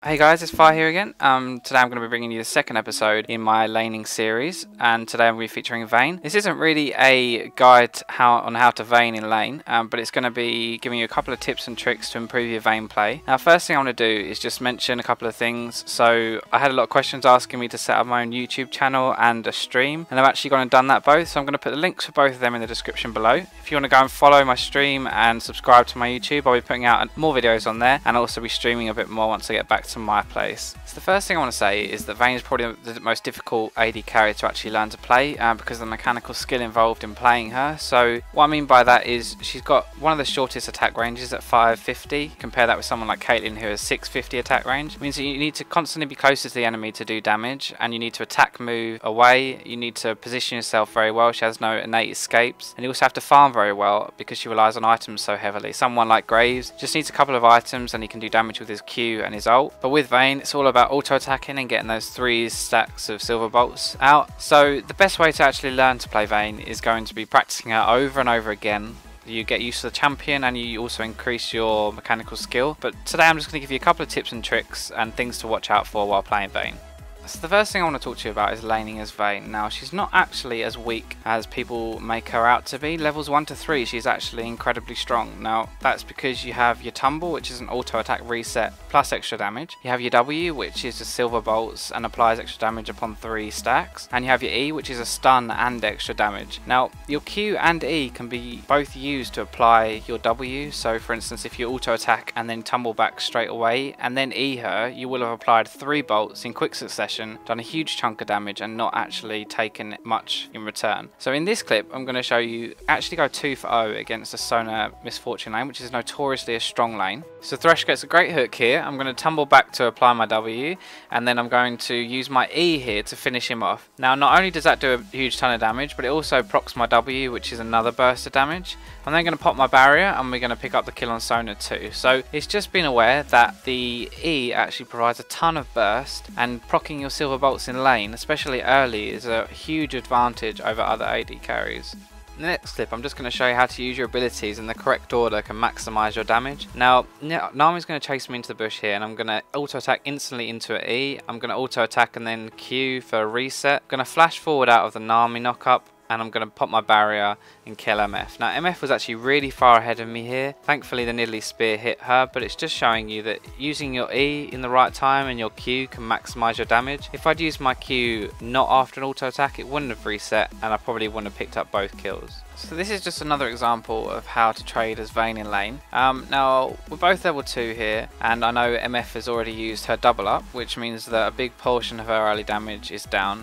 Hey guys, it's Fire here again. Today I'm going to be bringing you the second episode in my laning series, and today I'm going to be featuring Vayne. This isn't really a guide on how to Vayne in lane, but it's going to be giving you a couple of tips and tricks to improve your Vayne play. Now, first thing I want to do is just mention a couple of things. So I had a lot of questions asking me to set up my own YouTube channel and a stream, and I've actually gone and done that both, so I'm going to put the links for both of them in the description below. If you want to go and follow my stream and subscribe to my YouTube, I'll be putting out more videos on there, and I'll also be streaming a bit more once I get back to my place. So the first thing I want to say is that Vayne is probably the most difficult AD carry to actually learn to play because of the mechanical skill involved in playing her. So what I mean by that is she's got one of the shortest attack ranges at 550. Compare that with someone like Caitlyn who has 650 attack range. It means that you need to constantly be closer to the enemy to do damage, and you need to attack, move away, you need to position yourself very well. She has no innate escapes, and you also have to farm very well because she relies on items so heavily. Someone like Graves just needs a couple of items and he can do damage with his Q and his ult, but with Vayne it's all about auto attacking and getting those 3 stacks of silver bolts out. So the best way to actually learn to play Vayne is going to be practicing her over and over again. You get used to the champion and you also increase your mechanical skill. But today I'm just going to give you a couple of tips and tricks and things to watch out for while playing Vayne. So the first thing I want to talk to you about is laning as Vayne. Now, she's not actually as weak as people make her out to be. Levels 1 to 3 she's actually incredibly strong. Now that's because you have your tumble, which is an auto attack reset plus extra damage. You have your W, which is just silver bolts and applies extra damage upon 3 stacks. And you have your E, which is a stun and extra damage. Now your Q and E can be both used to apply your W. So for instance, if you auto attack and then tumble back straight away and then E her, you will have applied 3 bolts in quick succession, done a huge chunk of damage and not actually taken much in return. So in this clip I'm going to show you actually go 2 for 0 against the Sona Misfortune lane, which is notoriously a strong lane. So Thresh gets a great hook here. I'm going to tumble back to apply my W, and then I'm going to use my E here to finish him off. Now not only does that do a huge ton of damage, but it also procs my W, which is another burst of damage. I'm then going to pop my barrier and we're going to pick up the kill on Sona too. So it's just been aware that the E actually provides a ton of burst, and proccing your silver bolts in lane, especially early, is a huge advantage over other AD carries. In the next clip I'm just going to show you how to use your abilities in the correct order can maximise your damage. Now Nami's going to chase me into the bush here, and I'm going to auto attack instantly into an E. I'm going to auto attack and then Q for a reset. I'm going to flash forward out of the Nami knockup, and I'm going to pop my barrier and kill MF. Now MF was actually really far ahead of me here. Thankfully the Nidalee Spear hit her, but it's just showing you that using your E in the right time and your Q can maximise your damage. If I'd used my Q not after an auto attack, it wouldn't have reset and I probably wouldn't have picked up both kills. So this is just another example of how to trade as Vayne in lane. Now we're both level 2 here, and I know MF has already used her double up, which means that a big portion of her early damage is down.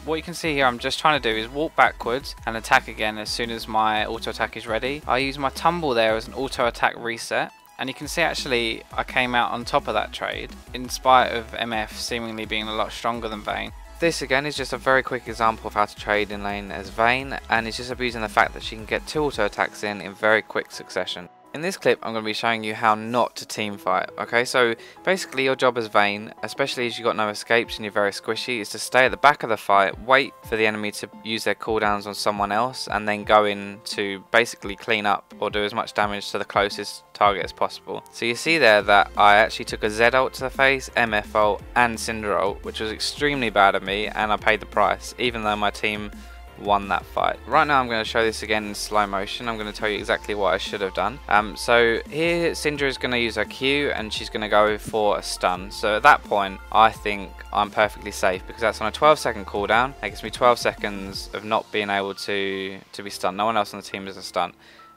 What you can see here I'm just trying to do is walk backwards and attack again as soon as my auto attack is ready. I use my tumble there as an auto attack reset, and you can see actually I came out on top of that trade in spite of MF seemingly being a lot stronger than Vayne. This again is just a very quick example of how to trade in lane as Vayne, and it's just abusing the fact that she can get 2 auto attacks in very quick succession. In this clip I'm going to be showing you how not to team fight. Okay, so basically your job as Vayne, especially as you've got no escapes and you're very squishy, is to stay at the back of the fight, wait for the enemy to use their cooldowns on someone else, and then go in to basically clean up or do as much damage to the closest target as possible. So you see there that I actually took a Z ult to the face, MF ult and Cinder ult, which was extremely bad of me, and I paid the price even though my team won that fight. Right now I'm going to show this again in slow motion. I'm going to tell you exactly what I should have done. So here Syndra is going to use her Q and she's going to go for a stun. So at that point I think I'm perfectly safe because that's on a 12-second cooldown. That gives me 12 seconds of not being able to be stunned. No one else on the team is a stun.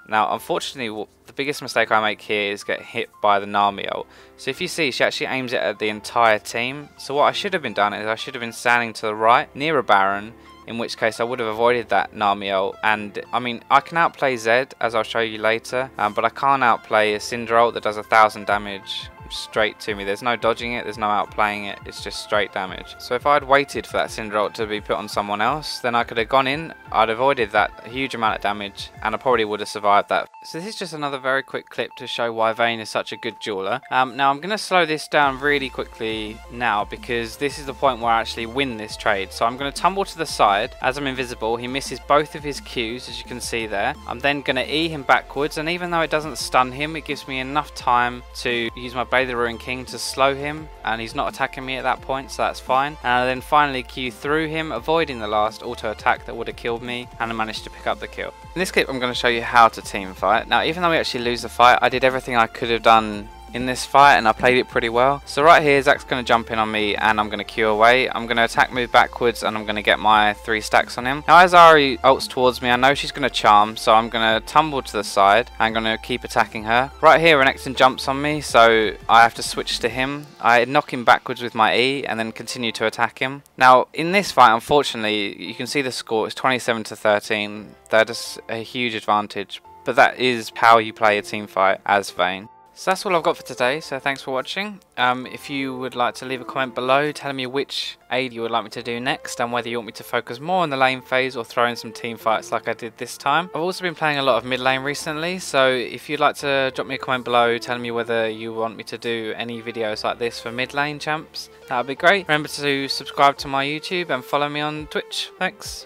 Now unfortunately the biggest mistake I make here is get hit by the Nami ult. So if you see, she actually aims it at the entire team. So what I should have been done is I should have been standing to the right near a Baron, in which case I would have avoided that Nami ult. And I mean, I can outplay Zed, as I'll show you later, but I can't outplay a Cinder ult that does 1000 damage straight to me. There's no dodging it, there's no outplaying it, it's just straight damage. So if I'd waited for that Cinder ult to be put on someone else, then I could have gone in, I'd avoided that huge amount of damage, and I probably would have survived that. So this is just another very quick clip to show why Vayne is such a good jeweler. Now I'm going to slow this down really quickly now because this is the point where I actually win this trade. So I'm going to tumble to the side. As I'm invisible, he misses both of his Qs, as you can see there. I'm then going to E him backwards, and even though it doesn't stun him, it gives me enough time to use my play the Ruin King to slow him, and he's not attacking me at that point, so that's fine. And I then finally Q through him, avoiding the last auto attack that would have killed me, and I managed to pick up the kill. In this clip I'm going to show you how to team fight. Now even though we actually lose the fight, I did everything I could have done in this fight and I played it pretty well. So right here, Zach's going to jump in on me and I'm going to Q away. I'm going to attack move backwards and I'm going to get my 3 stacks on him. Now as Ari ults towards me, I know she's going to charm, so I'm going to tumble to the side. I'm going to keep attacking her. Right here, Renekton jumps on me, so I have to switch to him. I knock him backwards with my E and then continue to attack him. Now in this fight, unfortunately, you can see the score is 27 to 13. That is a huge advantage, but that is how you play a team fight as Vayne. So that's all I've got for today, so thanks for watching. If you would like to leave a comment below telling me which AD you would like me to do next and whether you want me to focus more on the lane phase or throw in some team fights like I did this time. I've also been playing a lot of mid lane recently, so if you'd like to drop me a comment below telling me whether you want me to do any videos like this for mid lane champs, that would be great. Remember to subscribe to my YouTube and follow me on Twitch. Thanks.